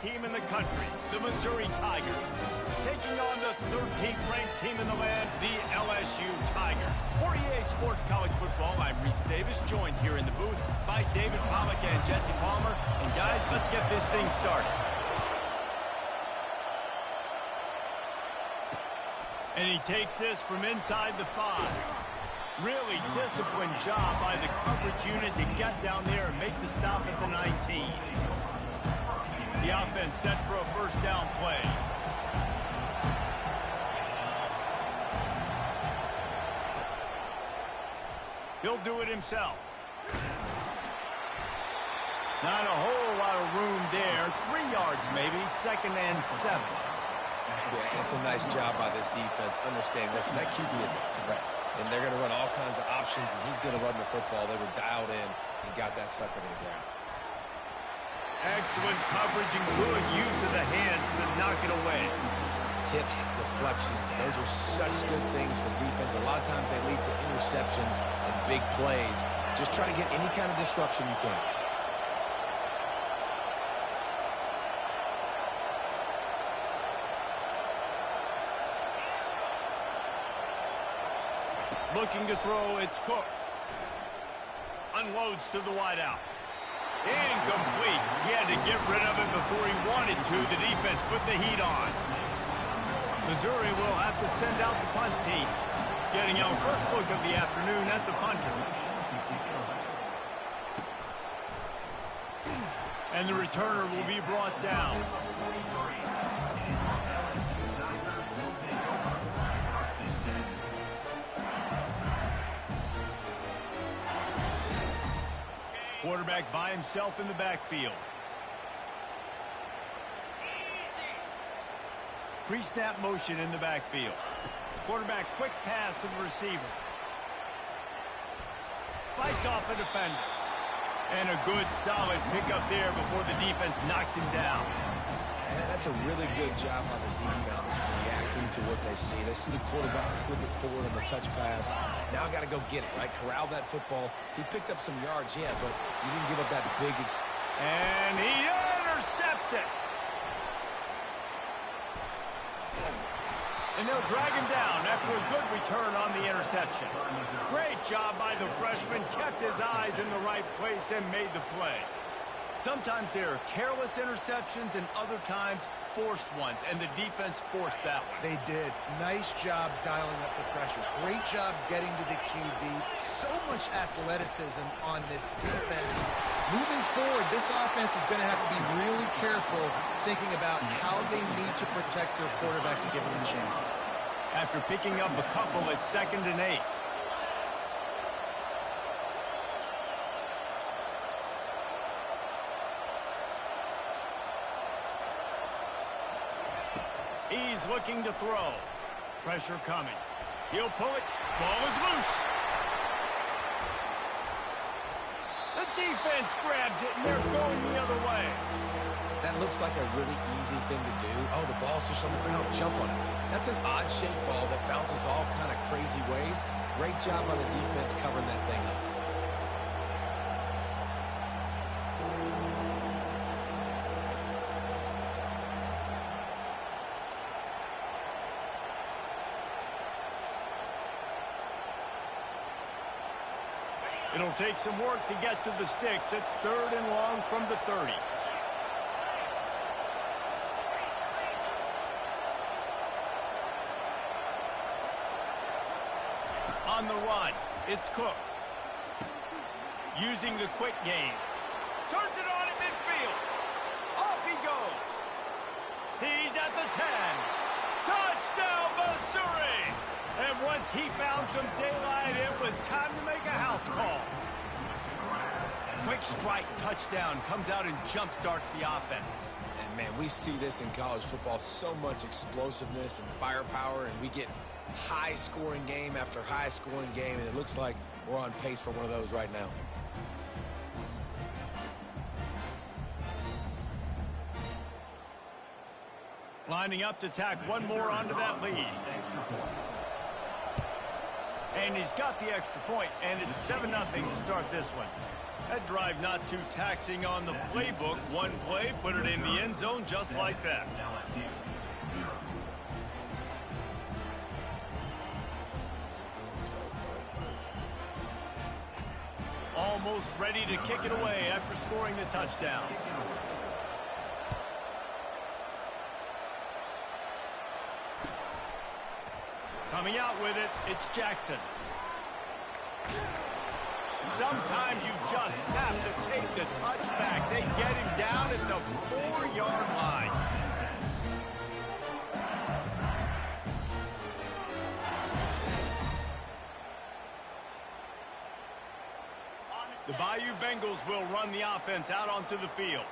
team in the country, the Missouri Tigers, taking on the 13th ranked team in the land, the LSU Tigers. For EA Sports College Football, I'm Reese Davis, joined here in the booth by David Pollack and Jesse Palmer. And guys, let's get this thing started. And he takes this from inside the 5. Really disciplined job by the coverage unit to get down there and make the stop at the 19. The offense set for a first down play. He'll do it himself. Not a whole lot of room there. 3 yards maybe, 2nd and 7. Yeah, and it's a nice job by this defense. Understanding, listen, that QB is a threat. And they're going to run all kinds of options, and he's going to run the football. They were dialed in and got that sucker to the ground. Excellent coverage and good use of the hands to knock it away. Tips, deflections, those are such good things for defense. A lot of times they lead to interceptions and big plays. Just try to get any kind of disruption you can. Looking to throw, it's Cook. Unloads to the wideout. Incomplete. He had to get rid of it before he wanted to. The defense put the heat on. Missouri will have to send out the punt team. Getting our first look of the afternoon at the punter. And the returner will be brought down. Quarterback by himself in the backfield. Pre-snap motion in the backfield. Quarterback quick pass to the receiver. Fights off a defender. And a good solid pickup there before the defense knocks him down. And that's a really good job on the defense reacting to what they see. They see the quarterback flip it forward on the touch pass. Now I got to go get it, right? Corral that football. He picked up some yards, yeah, but he didn't give up that big... And he intercepts it. And they'll drag him down after a good return on the interception. Great job by the freshman. Kept his eyes in the right place and made the play. Sometimes there are careless interceptions and other times forced ones, and the defense forced that one. They did. Nice job dialing up the pressure. Great job getting to the QB. So much athleticism on this defense. Moving forward, this offense is going to have to be really careful thinking about how they need to protect their quarterback to give him a chance. After picking up a couple at 2nd and 8. He's looking to throw. Pressure coming. He'll pull it. Ball is loose. The defense grabs it, and they're going the other way. That looks like a really easy thing to do. Oh, the ball's just on the ground. Jump on it. That's an odd-shaped ball that bounces all kind of crazy ways. Great job on the defense covering that thing up. It'll take some work to get to the sticks. It's 3rd and long from the 30. On the run, it's Cook. Using the quick game. Turns it on at midfield. Off he goes. He's at the 10. Touchdown, Missouri! And once he found some daylight, it was time to make a house call. Quick strike touchdown comes out and jump-starts the offense. And, man, we see this in college football, so much explosiveness and firepower, and we get high-scoring game after high-scoring game, and it looks like we're on pace for one of those right now. Lining up to tack one more onto that lead. And he's got the extra point, and it's 7-0 to start this one. That drive not too taxing on the playbook. One play, put it in the end zone just like that. Almost ready to kick it away after scoring the touchdown. Coming out with it, it's Jackson. Sometimes you just have to take the touchback. They get him down at the 4-yard line. The Bayou Bengals will run the offense out onto the field.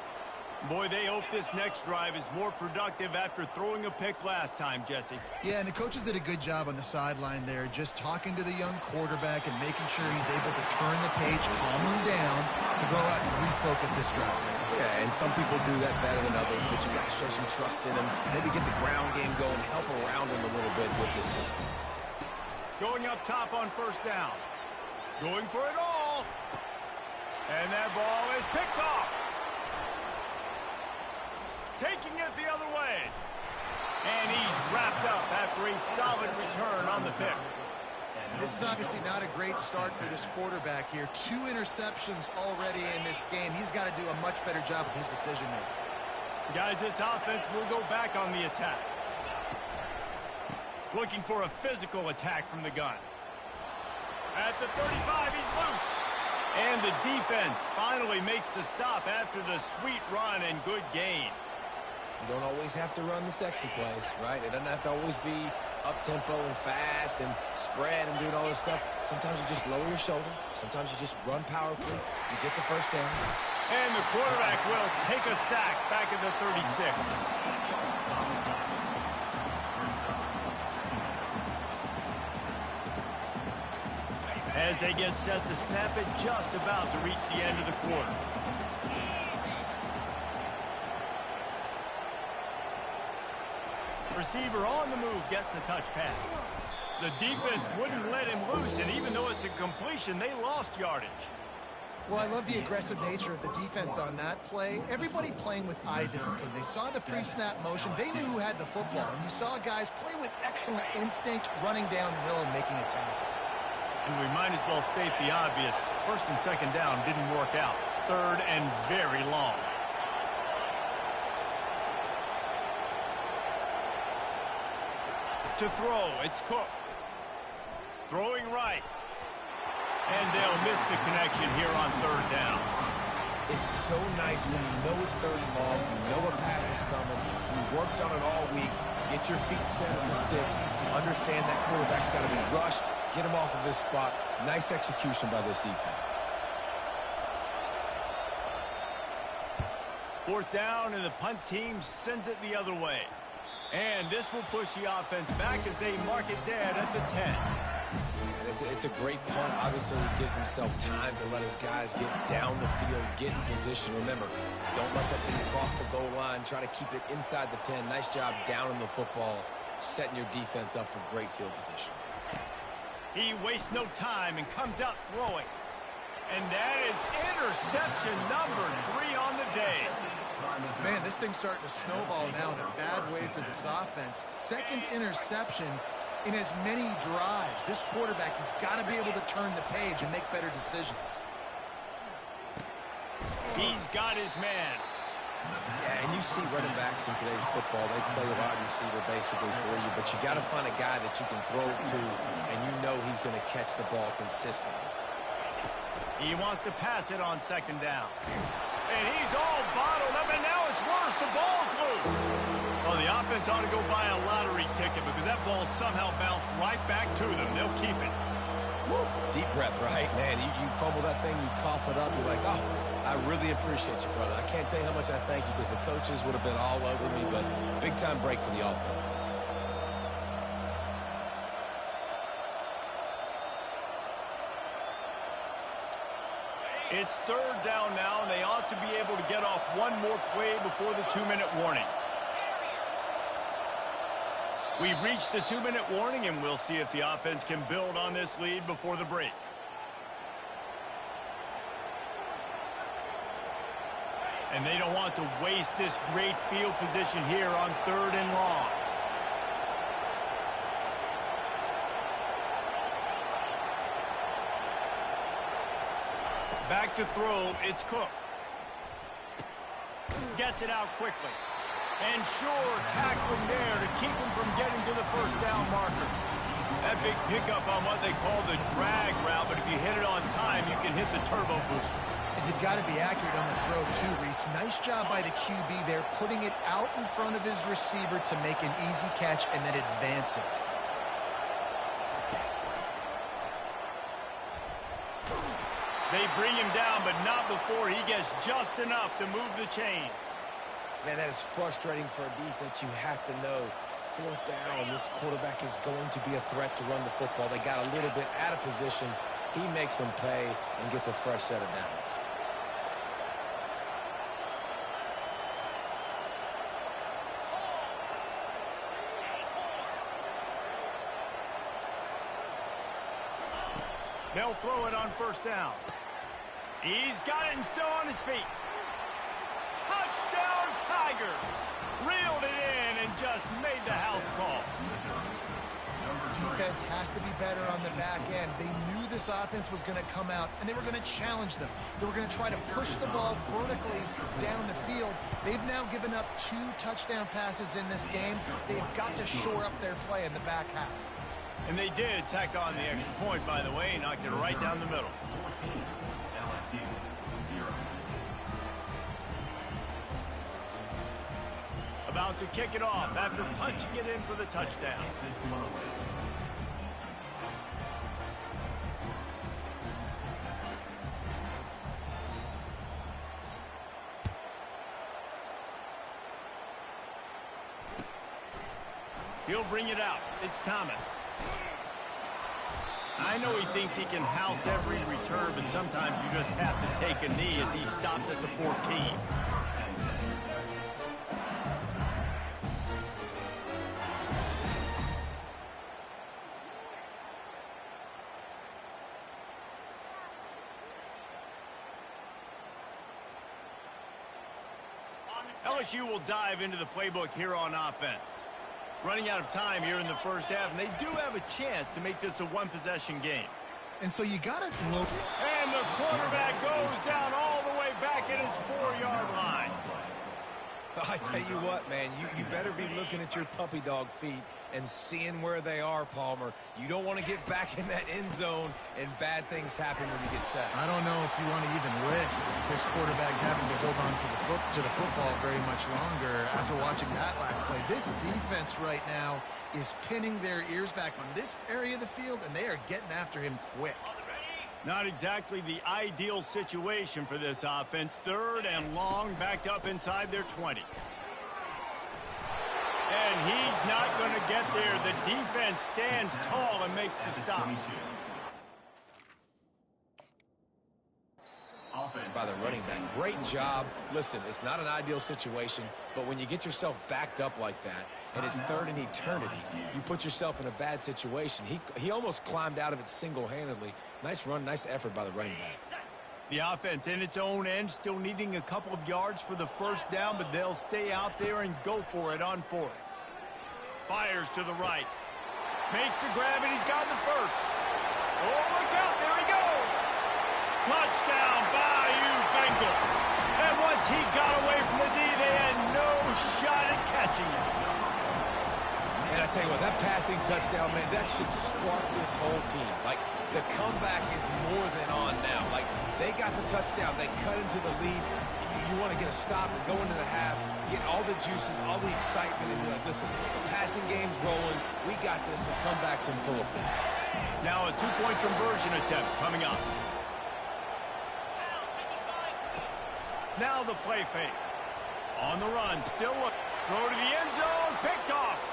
Boy, they hope this next drive is more productive after throwing a pick last time, Jesse. Yeah, and the coaches did a good job on the sideline there, just talking to the young quarterback and making sure he's able to turn the page, calm him down, to go out and refocus this drive. Yeah, and some people do that better than others, but you got to show some trust in him. Maybe get the ground game going, help around him a little bit with this system. Going up top on first down. Going for it all. And that ball is picked off. Taking it the other way. And he's wrapped up after a solid return on the pick. This is obviously not a great start for this quarterback here. 2 interceptions already in this game. He's got to do a much better job with his decision-making. Guys, this offense will go back on the attack. Looking for a physical attack from the gun. At the 35, he's loose. And the defense finally makes the stop after the sweet run and good gain. You don't always have to run the sexy plays, right? It doesn't have to always be up-tempo and fast and spread and doing all this stuff. Sometimes you just lower your shoulder. Sometimes you just run powerfully. You get the first down. And the quarterback will take a sack back at the 36. As they get set to snap it, just about to reach the end of the quarter. Receiver on the move gets the touch pass. The defense wouldn't let him loose, and even though it's a completion, they lost yardage. Well, I love the aggressive nature of the defense on that play. Everybody playing with eye discipline. They saw the pre-snap motion. They knew who had the football, and you saw guys play with excellent instinct, running downhill and making a tackle. And we might as well state the obvious. First and second down didn't work out. Third and very long. To throw, it's Cook. Throwing right. And they'll miss the connection here on third down. It's so nice when you know it's third and long, you know a pass is coming, you worked on it all week, get your feet set on the sticks, understand that quarterback's got to be rushed, get him off of his spot. Nice execution by this defense. Fourth down, and the punt team sends it the other way. And this will push the offense back as they mark it dead at the 10. It's a great punt. Obviously, he gives himself time to let his guys get down the field, get in position. Remember, don't let that thing cross the goal line. Try to keep it inside the 10. Nice job down in the football, setting your defense up for great field position. He wastes no time and comes out throwing. And that is interception number 3 on the day. Man, this thing's starting to snowball now in a bad way for this offense. Second interception in as many drives. This quarterback has got to be able to turn the page and make better decisions. He's got his man. Yeah, and you see running backs in today's football, they play a wide receiver basically for you, but you got to find a guy that you can throw it to, and you know he's going to catch the ball consistently. He wants to pass it on second down. And he's all bottled up, and now it's worse. The ball's loose. Well, the offense ought to go buy a lottery ticket because that ball somehow bounced right back to them. They'll keep it. Woo. Deep breath, right? Man, you fumble that thing, you cough it up, you're like, oh, I really appreciate you, brother. I can't tell you how much I thank you because the coaches would have been all over me, but big-time break for the offense. It's third down now, and they ought to be able to get off one more play before the 2-minute warning. We've reached the 2-minute warning, and we'll see if the offense can build on this lead before the break. And they don't want to waste this great field position here on 3rd and long. Back to throw, it's Cook. Gets it out quickly. And sure, tackling there to keep him from getting to the first down marker. That big pickup on what they call the drag route, but if you hit it on time, you can hit the turbo booster. And you've got to be accurate on the throw too, Reese. Nice job by the QB there, putting it out in front of his receiver to make an easy catch and then advance it. They bring him down, but not before he gets just enough to move the chains. Man, that is frustrating for a defense. You have to know 4th down, this quarterback is going to be a threat to run the football. They got a little bit out of position. He makes them pay and gets a fresh set of downs. They'll throw it on 1st down. He's got it and still on his feet. Touchdown Tigers! Reeled it in and just made the house call. Defense has to be better on the back end. They knew this offense was going to come out, and they were going to challenge them. They were going to try to push the ball vertically down the field. They've now given up 2 touchdown passes in this game. They've got to shore up their play in the back half. And they did tack on the extra point, by the way, knocked it right down the middle. About to kick it off after punching it in for the touchdown. He'll bring it out. It's Thomas. I know he thinks he can house every return, but sometimes you just have to take a knee as he stopped at the 14. LSU will dive into the playbook here on offense. Running out of time here in the first half, and they do have a chance to make this a one-possession game. And so you got to look. And the quarterback goes down all the way back at his 4-yard line. I tell you what, man, you better be looking at your puppy dog feet and seeing where they are, Palmer. You don't want to get back in that end zone and bad things happen when you get sacked. I don't know if you want to even risk this quarterback having to hold on to the football very much longer after watching that last play. This defense right now is pinning their ears back on this area of the field, and they are getting after him quick. Not exactly the ideal situation for this offense. 3rd and long, backed up inside their 20. And he's not going to get there. The defense stands tall and makes the stop. By the running back. Great job. Listen, it's not an ideal situation, but when you get yourself backed up like that, and it's 3rd and eternity, you put yourself in a bad situation. He almost climbed out of it single-handedly. Nice run, nice effort by the running back. The offense in its own end still needing a couple of yards for the first down, but they'll stay out there and go for it on 4th. Fires to the right. Makes the grab, and he's got the first. Oh, look out. There he goes. Touchdown, Bayou Bengals. And once he got away from the D, they had no shot at catching him. And I tell you what, that passing touchdown, man, that should spark this whole team. Like, the comeback is more than on now. Like, they got the touchdown. They cut into the lead. You want to get a stop and go into the half, get all the juices, all the excitement, and be like, listen, the passing game's rolling. We got this. The comeback's in full effect. Now a 2-point conversion attempt coming up. Now the play fake. On the run, still look. Throw to the end zone, picked off.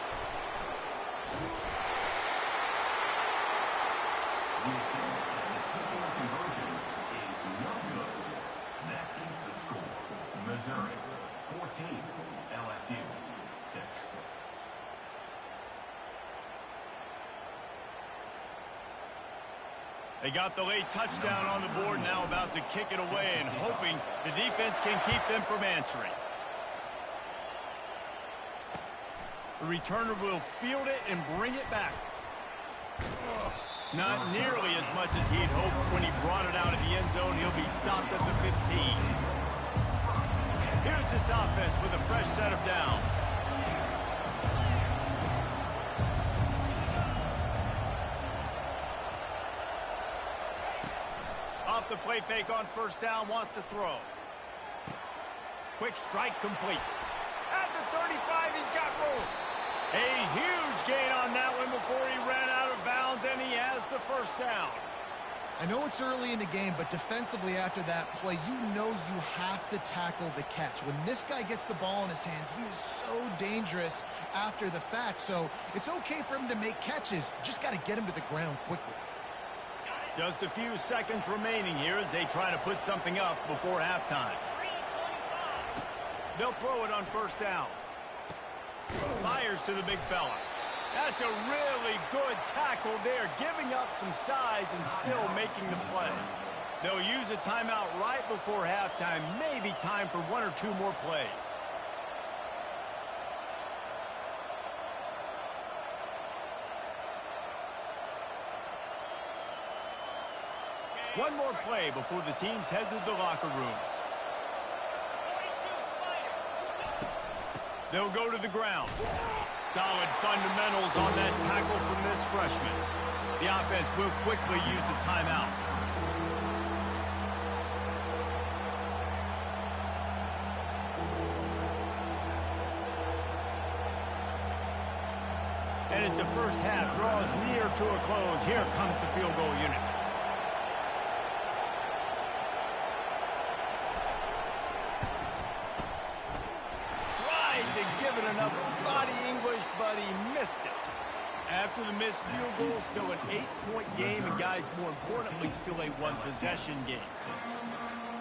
Missouri 14, LSU 6. They got the late touchdown on the board, now about to kick it away and hoping the defense can keep them from answering. The returner will field it and bring it back. Not nearly as much as he'd hoped when he brought it out of the end zone. He'll be stopped at the 15. Here's this offense with a fresh set of downs. Off the play fake on first down, wants to throw. Quick strike complete. At the 35, he's got room. A huge gain on that one before he ran out of bounds, and he has the first down. I know it's early in the game, but defensively after that play, you know you have to tackle the catch. When this guy gets the ball in his hands, he is so dangerous after the fact. So it's okay for him to make catches. Just got to get him to the ground quickly. Just a few seconds remaining here as they try to put something up before halftime. They'll throw it on first down. Fires to the big fella. That's a really good tackle there, giving up some size and still making the play. They'll use a timeout right before halftime, maybe time for one or two more plays. One more play before the teams head to the locker rooms. They'll go to the ground. Solid fundamentals on that tackle from this freshman. The offense will quickly use a timeout. And as the first half draws near to a close, here comes the field goal unit. Enough body English, but he missed it. After the missed field goal, still an 8-point game, and guys, more importantly, still a one-possession game.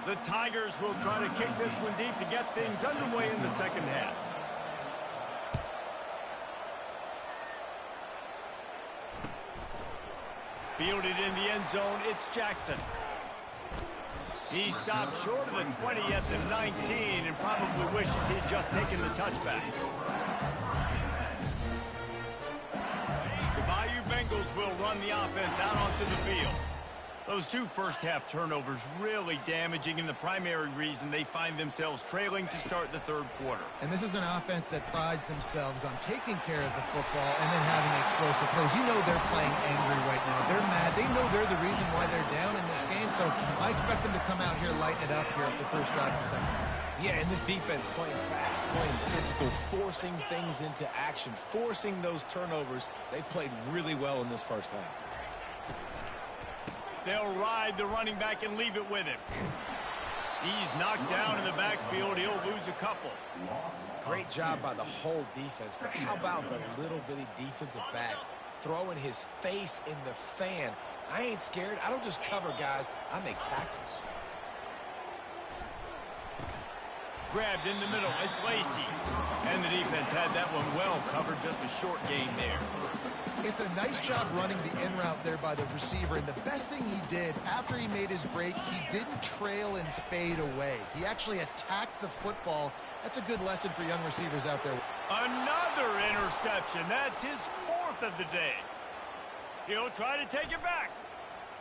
The Tigers will try to kick this one deep to get things underway in the second half. Fielded in the end zone, it's Jackson. He stopped short of the 20 at the 19 and probably wishes he'd just taken the touchback. The Bayou Bengals will run the offense out onto the field. Those two first-half turnovers really damaging, and the primary reason they find themselves trailing to start the third quarter. And this is an offense that prides themselves on taking care of the football and then having explosive plays. You know they're playing angry right now. They're mad. They know they're the reason why they're down in this game, so I expect them to come out here, lighten it up here for the first drive of the second half. Yeah, and this defense playing fast, playing physical, forcing things into action, forcing those turnovers. They played really well in this first half. They'll ride the running back and leave it with him. He's knocked down in the backfield. He'll lose a couple. Great job by the whole defense, but how about the little bitty defensive back throwing his face in the fan? I ain't scared. I don't just cover guys. I make tackles. Grabbed in the middle. It's Lacey. And the defense had that one well covered. Just a short gain there. It's a nice job running the in route there by the receiver, and the best thing he did after he made his break, he didn't trail and fade away. He actually attacked the football. That's a good lesson for young receivers out there. Another interception. That's his fourth of the day. He'll try to take it back.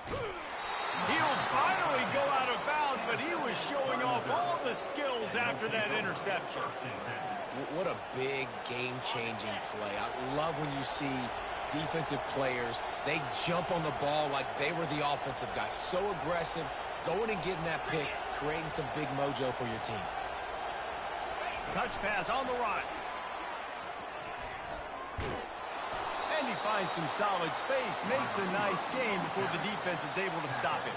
He'll finally go out of bounds, but he was showing off all the skills after that interception. What a big game-changing play. I love when you see defensive players, they jump on the ball like they were the offensive guy. So aggressive, going and getting that pick, creating some big mojo for your team. Touch pass on the run. And he finds some solid space, makes a nice game before the defense is able to stop him.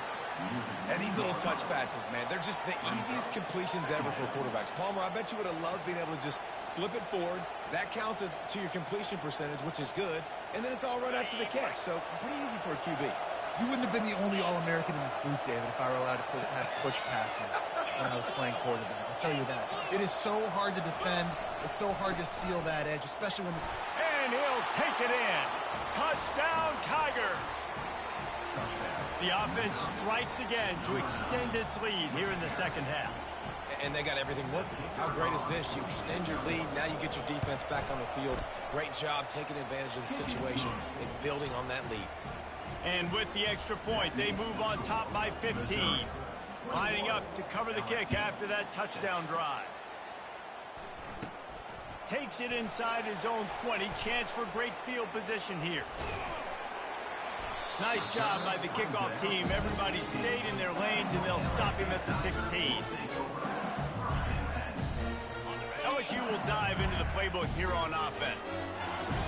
And these little touch passes, man, they're just the easiest completions ever for quarterbacks. Palmer, I bet you would have loved being able to just flip it forward. That counts as to your completion percentage, which is good. And then it's all right after the catch. So pretty easy for a QB. You wouldn't have been the only All-American in this booth, David, if I were allowed to have push passes when I was playing quarterback. I'll tell you that. It is so hard to defend. It's so hard to seal that edge, especially when this... And he'll take it in. Touchdown, Tigers. The offense strikes again to extend its lead here in the second half. And they got everything working. How great is this? You extend your lead, now you get your defense back on the field. Great job taking advantage of the situation and building on that lead. And with the extra point, they move on top by 15. Lining up to cover the kick after that touchdown drive. Takes it inside his own 20. Chance for great field position here. Nice job by the kickoff team. Everybody stayed in their lanes, and they'll stop him at the 16. LSU will dive into the playbook here on offense.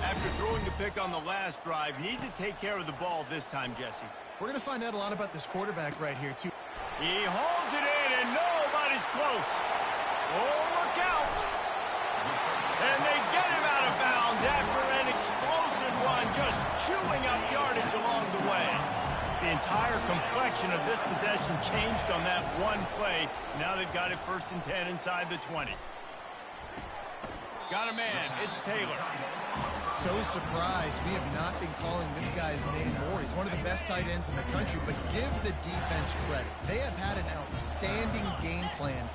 After throwing the pick on the last drive, need to take care of the ball this time, Jesse. We're going to find out a lot about this quarterback right here, too. He holds it in, and nobody's close. Oh, look out. And they get him out of bounds after an explosive run, just chewing up yardage along the way. The entire complexion of this possession changed on that one play. Now they've got it 1st and 10 inside the 20. Got a man. It's Taylor. So surprised we have not been calling this guy's name more. He's one of the best tight ends in the country, but give the defense credit. They have had an outstanding game plan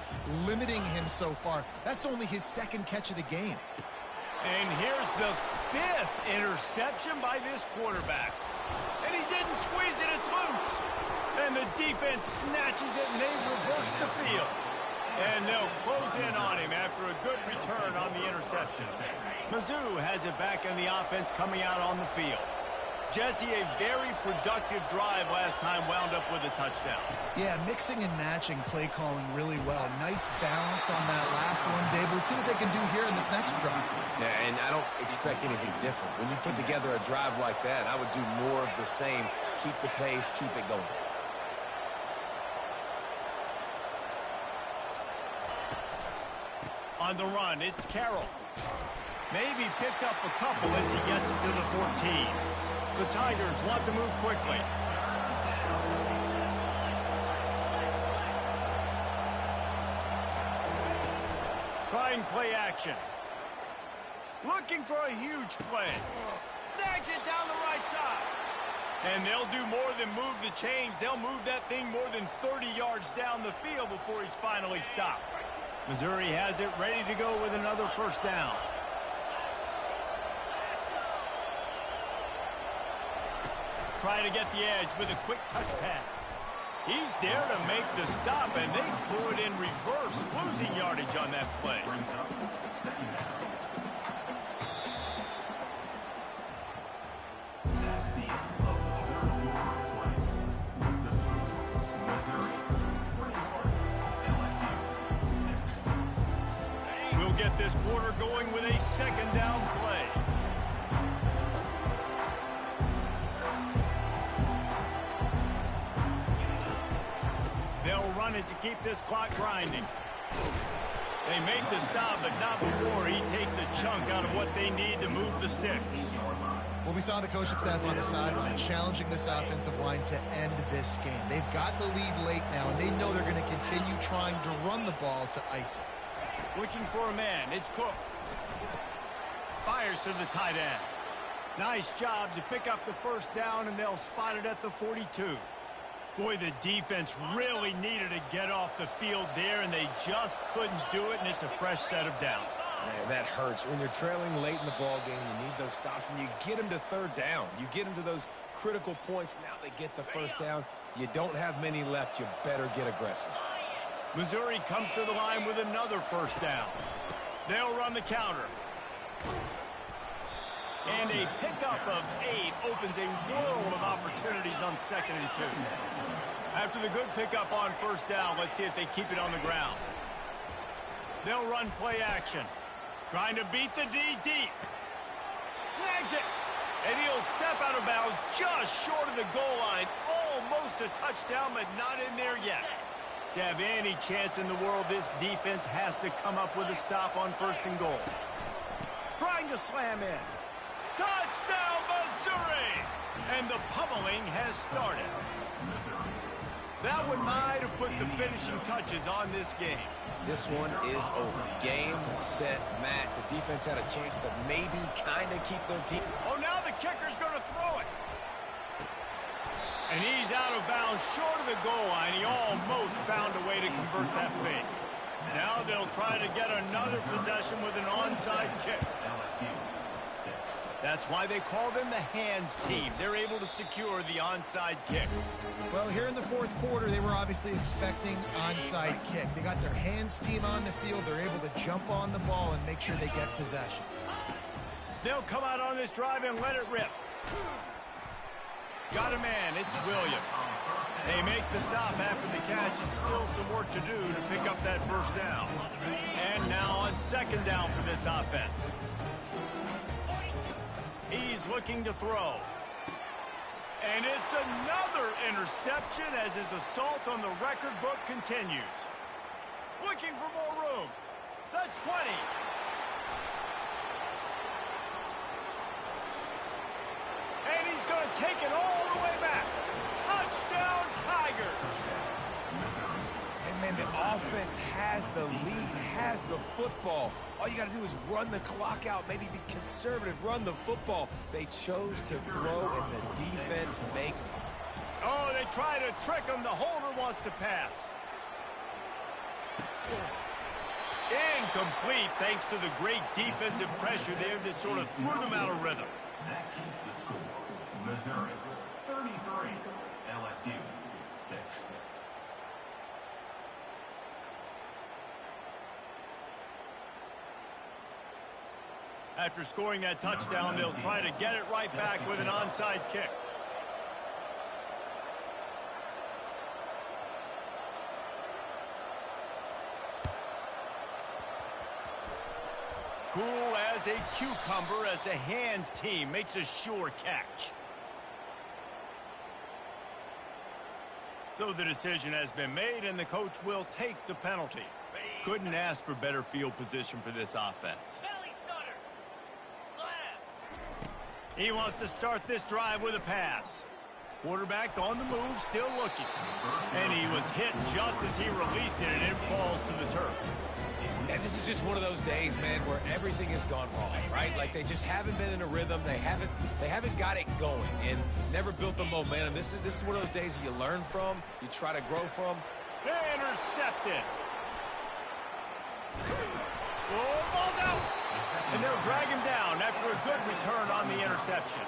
limiting him so far. That's only his 2nd catch of the game. And here's the 5th interception by this quarterback. And he didn't squeeze it, it's loose. And the defense snatches it, and they reverse the field. And they'll close in on him after a good return on the interception. Mizzou has it back in the offense coming out on the field. Jesse, a very productive drive last time, wound up with a touchdown. Yeah, mixing and matching play calling really well. Nice balance on that last one, Dave. Let's see what they can do here in this next drive. Yeah, and I don't expect anything different. When you put together a drive like that, I would do more of the same. Keep the pace, keep it going. On the run, it's Carroll. Maybe picked up a couple as he gets it to the 14. The Tigers want to move quickly. Trying play action. Looking for a huge play. Snags it down the right side. And they'll do more than move the chains. They'll move that thing more than 30 yards down the field before he's finally stopped. Missouri has it ready to go with another 1st down. Trying to get the edge with a quick touch pass. He's there to make the stop, and they threw it in reverse, losing yardage on that play. We'll get this quarter going with a 2nd down play. They'll run it to keep this clock grinding. They make the stop, but not before he takes a chunk out of what they need to move the sticks. Well, we saw the coaching staff on the sideline challenging this offensive line to end this game. They've got the lead late now, and they know they're going to continue trying to run the ball to ice it. Looking for a man. It's Cook. Fires to the tight end. Nice job to pick up the 1st down, and they'll spot it at the 42. Boy, the defense really needed to get off the field there, and they just couldn't do it, and it's a fresh set of downs. Man, that hurts. When you're trailing late in the ball game, you need those stops, and you get them to 3rd down. You get them to those critical points. Now they get the 1st down. You don't have many left. You better get aggressive. Missouri comes to the line with another 1st down. They'll run the counter. And a pickup of 8 opens a world of opportunities on 2nd and 2. After the good pickup on 1st down, let's see if they keep it on the ground. They'll run play action. Trying to beat the D deep. Snags it. And he'll step out of bounds just short of the goal line. Almost a touchdown, but not in there yet. To have any chance in the world, this defense has to come up with a stop on 1st and goal. Trying to slam in. Touchdown, Missouri! And the pummeling has started. That one might have put the finishing touches on this game. This one is over. Game, set, match. The defense had a chance to maybe kind of keep their team. Oh, now the kicker's going to throw it. And he's out of bounds short of the goal line. He almost found a way to convert that fake. Now they'll try to get another possession with an onside kick. That's why they call them the hands team. They're able to secure the onside kick. Well, here in the fourth quarter, they were obviously expecting onside kick. They got their hands team on the field. They're able to jump on the ball and make sure they get possession. They'll come out on this drive and let it rip. Got a man. It's Williams. They make the stop after the catch, and still some work to do to pick up that first down. And now on second down for this offense. He's looking to throw. And it's another interception as his assault on the record book continues. Looking for more room. The 20. And he's going to take it all the way back. Touchdown, Tigers. And, man, the offense has the lead, has the football. All you got to do is run the clock out, maybe be conservative, run the football. They chose to throw, and the defense makes. Oh, they try to trick him. The holder wants to pass. Incomplete, thanks to the great defensive pressure there that sort of threw them out of rhythm. That keeps the score. Missouri 33, LSU 6. After scoring that touchdown, they'll try to get it right back with an onside kick. Cool as a cucumber as the hands team makes a sure catch. So the decision has been made, and the coach will take the penalty. Couldn't ask for better field position for this offense. He wants to start this drive with a pass. Quarterback on the move, still looking. And he was hit just as he released it, and it falls to the turf. And this is just one of those days, man, where everything has gone wrong, right? Like they just haven't been in a rhythm. They haven't got it going and never built the momentum. This is one of those days that you learn from, you try to grow from. Intercepted. Oh, ball's out. And they'll drag him down after a good return on the interception.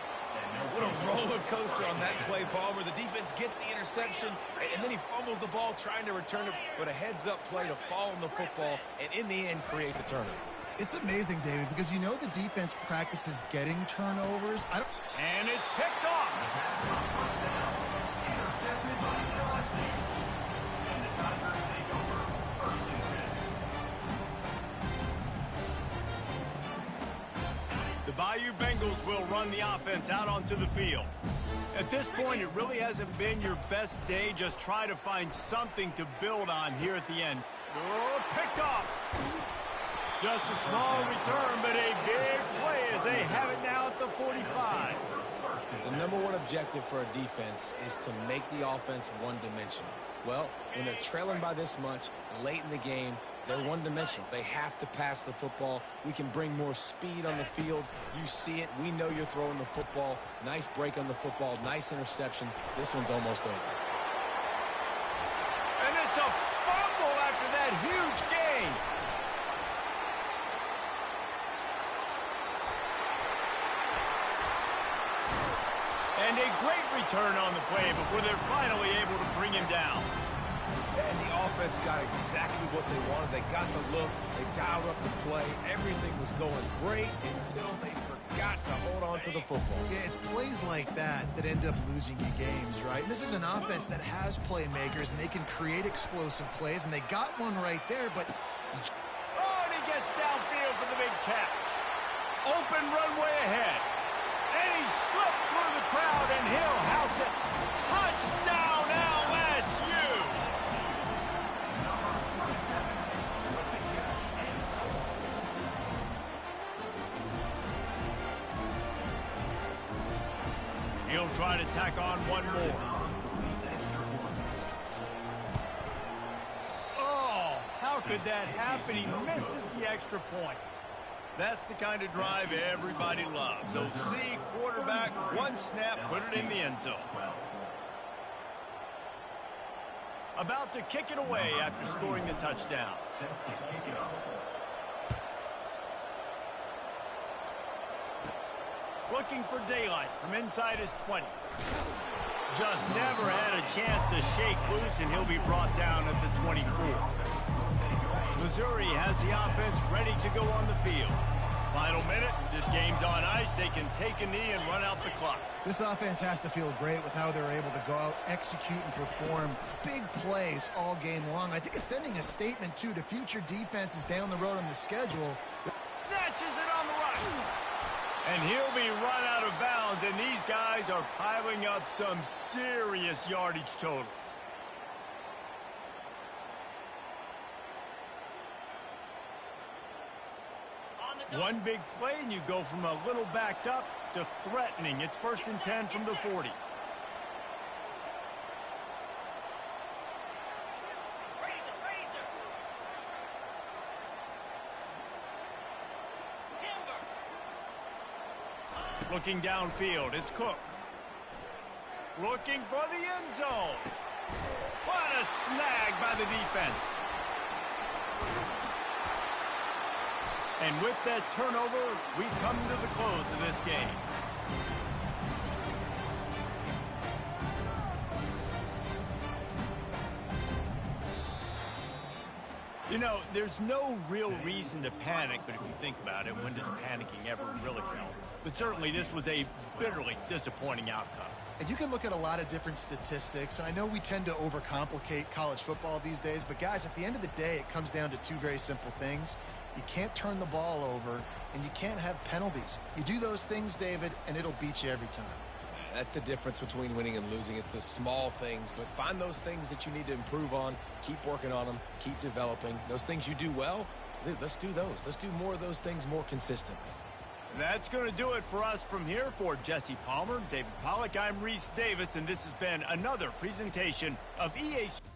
What a roller coaster on that play, Palmer. The defense gets the interception, and then he fumbles the ball trying to return it, but a heads-up play to fall on the football, and in the end, create the turnover. It's amazing, David, because you know the defense practices getting turnovers. And it's picked off. The Bayou Bengals will run the offense out onto the field. At this point, it really hasn't been your best day. Just try to find something to build on here at the end. Oh, picked off. Just a small return, but a big play as they have it now at the 45. The number one objective for a defense is to make the offense one-dimensional. Well, when they're trailing by this much late in the game, they're one-dimensional. They have to pass the football. We can bring more speed on the field. You see it. We know you're throwing the football. Nice break on the football. Nice interception. This one's almost over. And it's a fumble after that huge gain. And a great return on the play before they're finally able to bring him down. And the offense got exactly what they wanted. They got the look. They dialed up the play. Everything was going great until they forgot to hold on to the football. Yeah, it's plays like that that end up losing you games, right? And this is an offense that has playmakers, and they can create explosive plays, and they got one right there, but... Oh, and he gets downfield for the big catch. Open runway ahead. And he slipped through the crowd, and he'll house it. Touchdown, LSU! He'll try to tack on one more. Oh, how could that happen? He misses the extra point. That's the kind of drive everybody loves. So see, quarterback, one snap, put it in the end zone. About to kick it away after scoring the touchdown. Set to kick it off. Looking for daylight from inside his 20. Just never had a chance to shake loose, and he'll be brought down at the 24. Missouri has the offense ready to go on the field. Final minute. This game's on ice. They can take a knee and run out the clock. This offense has to feel great with how they're able to go out, execute, and perform big plays all game long. I think it's sending a statement, too, to future defenses down the road on the schedule. Snatches it on the run. And he'll be run out of bounds, and these guys are piling up some serious yardage totals. One big play, and you go from a little backed up to threatening. It's 1st and 10 from the 40. Looking downfield, it's Cook. Looking for the end zone. What a snag by the defense. And with that turnover, we come to the close of this game. You know, there's no real reason to panic, but if you think about it, when does panicking ever really help? But certainly this was a bitterly disappointing outcome. And you can look at a lot of different statistics, and I know we tend to overcomplicate college football these days, but guys, at the end of the day, it comes down to two very simple things. You can't turn the ball over, and you can't have penalties. You do those things, David, and it'll beat you every time. That's the difference between winning and losing. It's the small things, but find those things that you need to improve on. Keep working on them. Keep developing. Those things you do well, let's do those. Let's do more of those things more consistently. That's going to do it for us from here. For Jesse Palmer, David Pollack, I'm Reese Davis, and this has been another presentation of EA Sports.